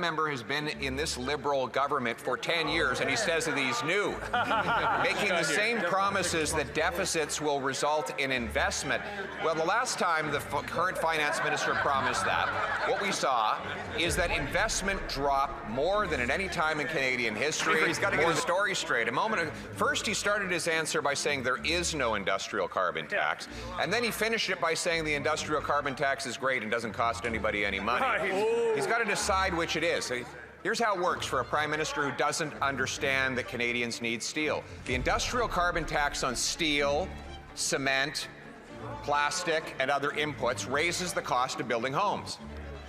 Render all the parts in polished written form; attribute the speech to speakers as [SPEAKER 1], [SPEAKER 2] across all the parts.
[SPEAKER 1] member has been in this Liberal government for 10 years, and he says that he's new, making the same promises that deficits will result in investment. Well, the last time the current finance minister promised that, what we saw is that investment dropped more than at any time in Canadian history. He's got to get his story straight. First, he started his answer by saying there is no industrial carbon tax, and then he finished it by saying the industrial carbon tax is great and doesn't cost anybody any money. He's got to decide which it is. Here's how it works for a prime minister who doesn't understand that Canadians need steel. The industrial carbon tax on steel, cement, plastic, and other inputs raises the cost of building homes.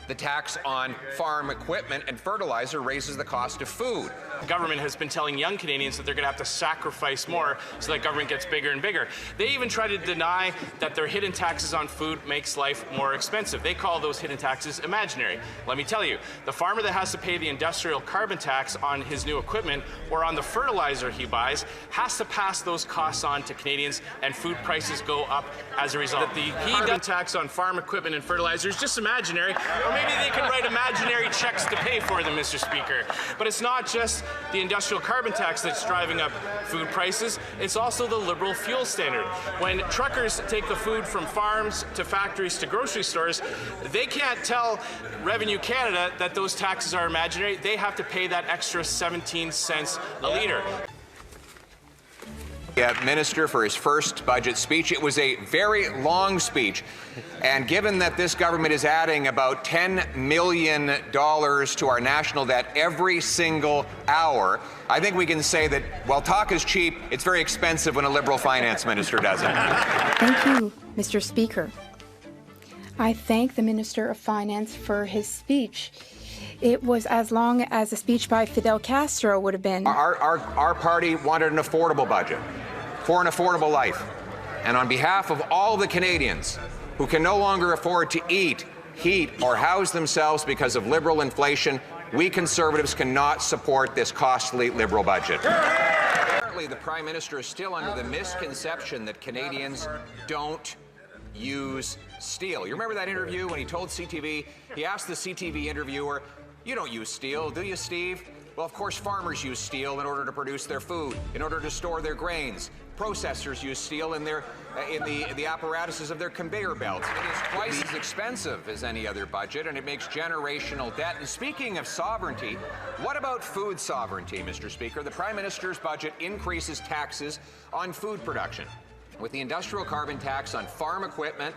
[SPEAKER 1] The tax on farm equipment and fertilizer raises the cost of food.
[SPEAKER 2] The government has been telling young Canadians that they're going to have to sacrifice more so that government gets bigger and bigger. They even try to deny that their hidden taxes on food makes life more expensive. They call those hidden taxes imaginary. Let me tell you, the farmer that has to pay the industrial carbon tax on his new equipment or on the fertilizer he buys has to pass those costs on to Canadians, and food prices go up as a result. The carbon tax on farm equipment and fertilizer is just imaginary, or maybe they can write imaginary checks to pay for them, Mr. Speaker. But it's not just the industrial carbon tax that's driving up food prices, it's also the Liberal fuel standard. When truckers take the food from farms to factories to grocery stores, they can't tell Revenue Canada that those taxes are imaginary. They have to pay that extra 17 cents a litre.
[SPEAKER 1] Minister for his first budget speech. It was a very long speech, and given that this government is adding about $10 million to our national debt every single hour, I think we can say that while talk is cheap, it's very expensive when a Liberal finance minister does it.
[SPEAKER 3] Thank you, Mr. Speaker. I thank the Minister of Finance for his speech. It was as long as a speech by Fidel Castro would have been.
[SPEAKER 1] Our party wanted an affordable budget for an affordable life. And on behalf of all the Canadians who can no longer afford to eat, heat, or house themselves because of Liberal inflation, we Conservatives cannot support this costly Liberal budget. Apparently, the Prime Minister is still under the misconception that Canadians don't use steel. You remember that interview when he told CTV, he asked the CTV interviewer, "You don't use steel, do you, Steve?" Well, of course, farmers use steel in order to produce their food, in order to store their grains. Processors use steel in the apparatuses of their conveyor belts. It is twice as expensive as any other budget, and it makes generational debt. And speaking of sovereignty, what about food sovereignty, Mr. Speaker? The Prime Minister's budget increases taxes on food production, with the industrial carbon tax on farm equipment,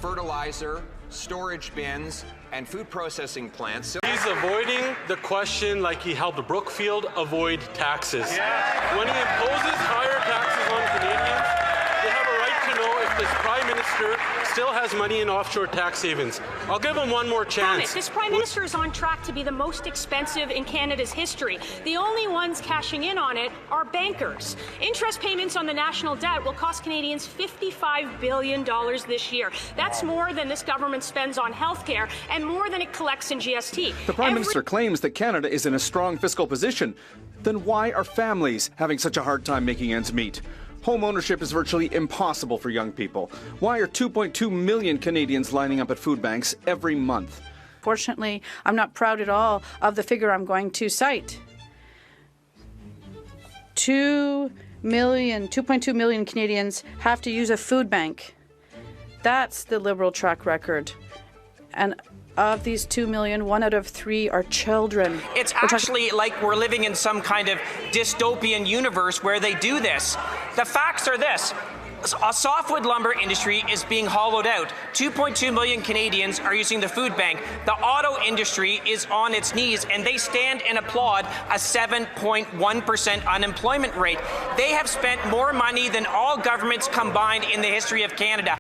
[SPEAKER 1] fertilizer, storage bins, and food processing plants.
[SPEAKER 4] He's avoiding the question like he helped Brookfield avoid taxes. Yeah. When he imposes higher taxes on Canadians, they have a right to know if this Prime Minister still has money in offshore tax havens. I'll give him one more chance.
[SPEAKER 5] This Prime Minister is on track to be the most expensive in Canada's history. The only ones cashing in on it are bankers. Interest payments on the national debt will cost Canadians $55 billion this year. That's more than this government spends on healthcare and more than it collects in GST.
[SPEAKER 6] The Prime Minister claims that Canada is in a strong fiscal position. Then why are families having such a hard time making ends meet? Home ownership is virtually impossible for young people. Why are 2.2 million Canadians lining up at food banks every month?
[SPEAKER 7] Fortunately, I'm not proud at all of the figure I'm going to cite. 2.2 million Canadians have to use a food bank. That's the Liberal track record. And of these 2 million, 1 out of 3 are children.
[SPEAKER 8] It's actually like we're living in some kind of dystopian universe where they do this. The facts are this. A softwood lumber industry is being hollowed out. 2.2 million Canadians are using the food bank. The auto industry is on its knees, and they stand and applaud a 7.1% unemployment rate. They have spent more money than all governments combined in the history of Canada.